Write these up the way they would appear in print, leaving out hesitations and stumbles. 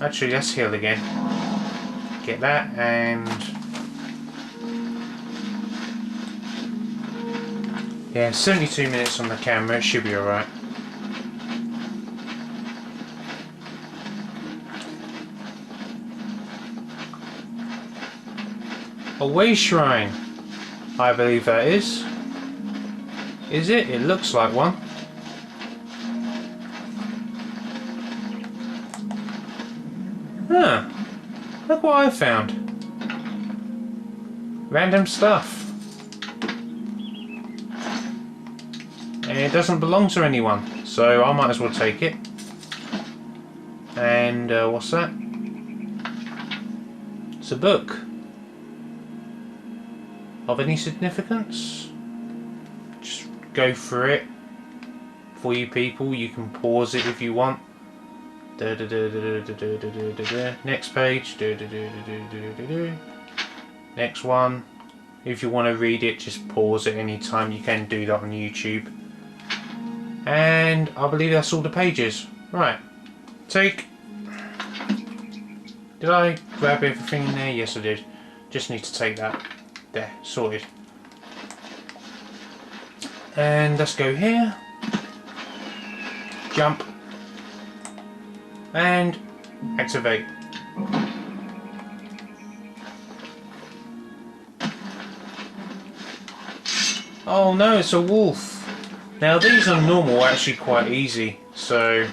Actually, let's heal again. Get that, and yeah, 72 minutes on the camera. It should be alright. A way shrine, I believe that is. Is it? It looks like one. Huh. Look what I found. Random stuff. And it doesn't belong to anyone, so I might as well take it. And what's that? It's a book. Of any significance? Just go through it. For you people, you can pause it if you want. Next page. Next one. If you want to read it, just pause at any time. You can do that on YouTube. And I believe that's all the pages. Right. Take. Did I grab everything in there? Yes, I did. Just need to take that. There, sorted. And let's go here. Jump. And activate. Oh no, it's a wolf. Now these are normal, actually quite easy, so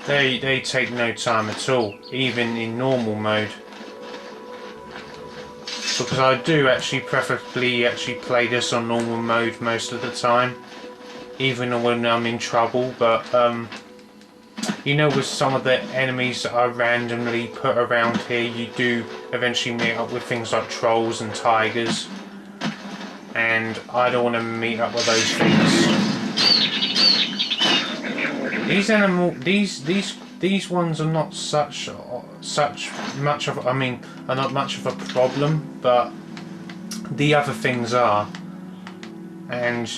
they take no time at all, even in normal mode. Because I do actually preferably play this on normal mode most of the time, even when I'm in trouble. But you know, with some of the enemies that I randomly put around here, you do eventually meet up with things like trolls and tigers, and I don't want to meet up with those things. These ones are not such much of, are not much of a problem, but the other things are. And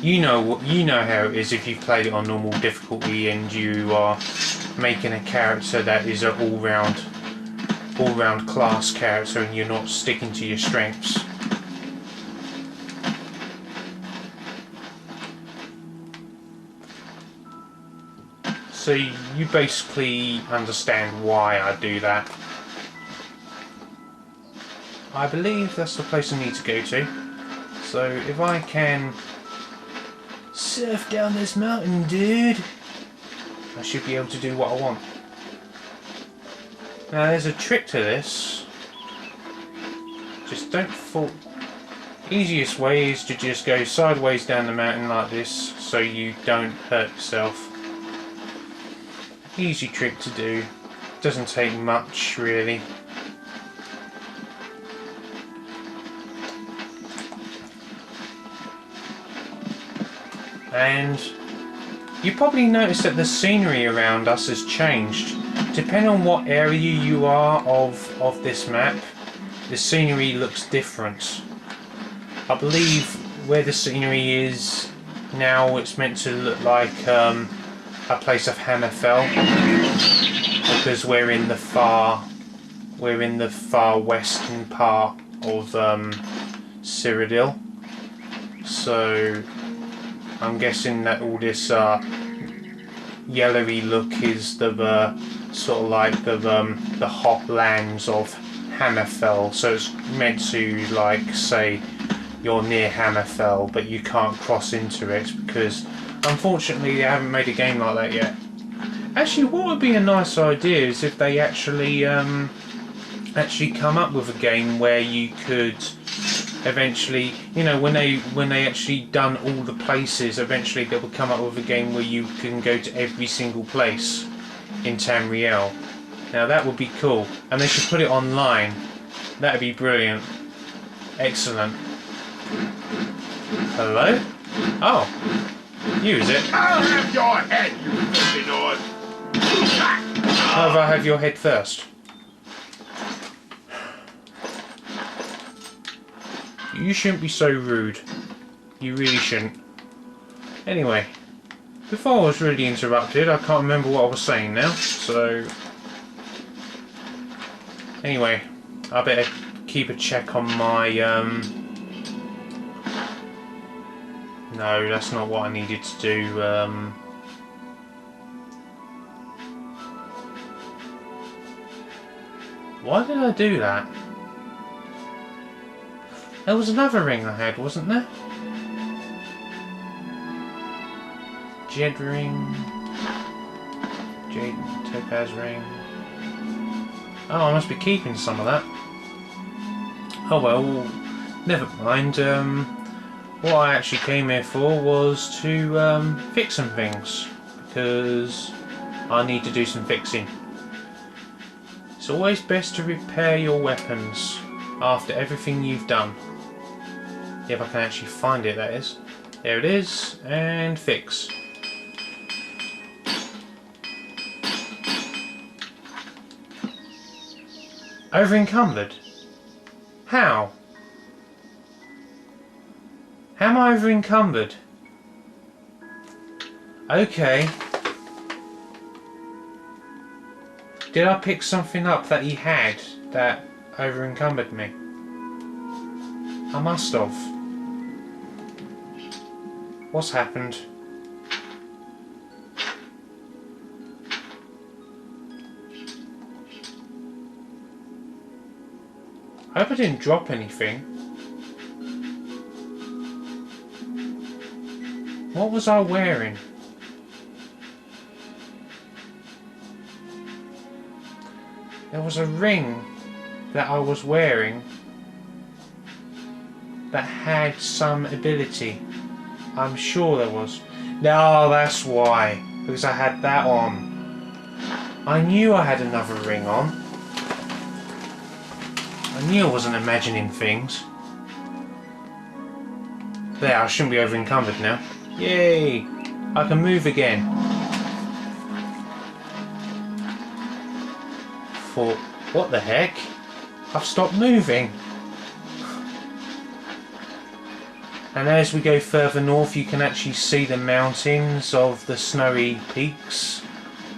you know how it is if you've played it on normal difficulty and you are making a character that is an all-round class character, and you're not sticking to your strengths. So you basically understand why I do that. I believe that's the place I need to go to. So if I can surf down this mountain, dude, I should be able to do what I want. Now there's a trick to this. Just don't fall. Easiest way is to just go sideways down the mountain like this, so you don't hurt yourself. Easy trick to do. Doesn't take much really. And you probably noticed that the scenery around us has changed. Depending on what area you are of this map, the scenery looks different. I believe where the scenery is now, it's meant to look like a place of Hammerfell, because we're in the far western part of Cyrodiil. So I'm guessing that all this yellowy look is the sort of like the hot lands of Hammerfell. So it's meant to, like, say you're near Hammerfell, but you can't cross into it because unfortunately they haven't made a game like that yet. Actually, what would be a nice idea is if they actually come up with a game where you could eventually, you know, when they actually done all the places, eventually they will come up with a game where you can go to every single place in Tamriel. Now that would be cool, and they should put it online. That'd be brilliant. Excellent. Hello? Oh, you, is it? I'll have your head, you filthy lord! How about I have your head first? You shouldn't be so rude. You really shouldn't. Anyway, before I was really interrupted. I can't remember what I was saying now. So anyway, I better keep a check on my. No, that's not what I needed to do. Why did I do that? There was another ring I had, wasn't there? Jed ring. Jade topaz ring. Oh, I must be keeping some of that. Oh well, never mind. What I actually came here for was to fix some things, because I need to do some fixing. It's always best to repair your weapons after everything you've done. If I can actually find it, that is. There it is, and fix. Over encumbered? How? How am I over encumbered? Okay. Did I pick something up that he had that over encumbered me? I must have. What's happened? I hope I didn't drop anything. What was I wearing? There was a ring that I was wearing that had some ability. I'm sure there was. No, that's why. Because I had that on. I knew I had another ring on. I knew I wasn't imagining things. There, I shouldn't be over encumbered now. Yay! I can move again. For what the heck? I've stopped moving. And as we go further north, you can actually see the mountains of the snowy peaks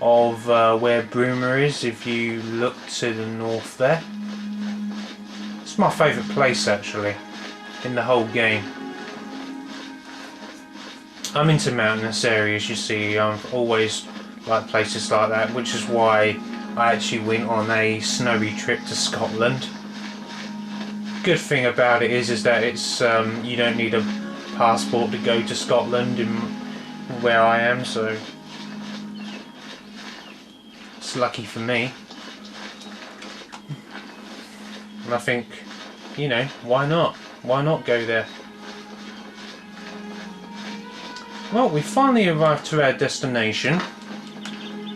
of where Broomer is, if you look to the north there. It's my favourite place actually in the whole game. I'm into mountainous areas, you see. I've always liked places like that, which is why I actually went on a snowy trip to Scotland. Good thing about it is that it's you don't need a passport to go to Scotland in where I am, so it's lucky for me. And I think, you know, why not? Why not go there? Well, we finally arrived to our destination,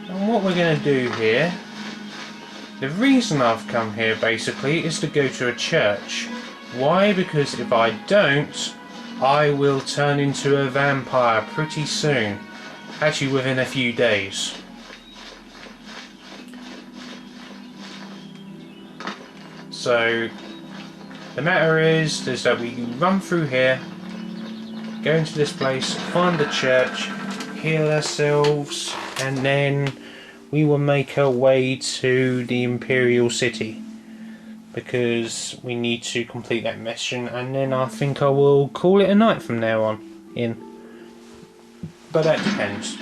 and what we're going to do here, the reason I've come here basically is to go to a church. Why? Because if I don't, I will turn into a vampire pretty soon, actually within a few days. So the matter is that we run through here, go into this place, find the church, heal ourselves, and then we will make our way to the Imperial City, because we need to complete that mission, and then I think I will call it a night from now on in. But that depends.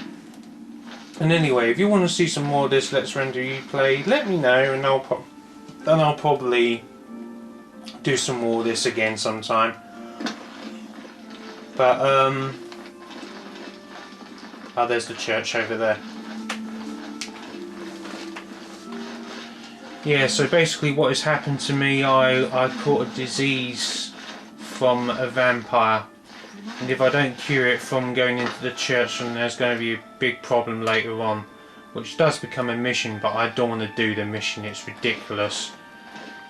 And anyway, if you want to see some more of this Let's Render You Play, let me know, and I'll probably do some more of this again sometime. But oh, there's the church over there. Yeah, so basically what has happened to me, I caught a disease from a vampire, and if I don't cure it from going into the church, then there's going to be a big problem later on, which does become a mission, but I don't want to do the mission. It's ridiculous.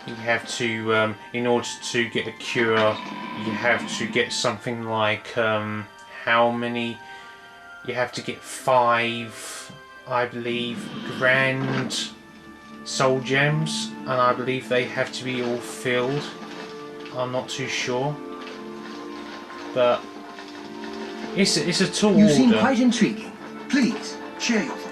You have to, in order to get the cure, you have to get something like, how many? You have to get 5, I believe, grand soul gems, and I believe they have to be all filled. I'm not too sure, but it's a tall order. You seem quite intriguing. Please, share your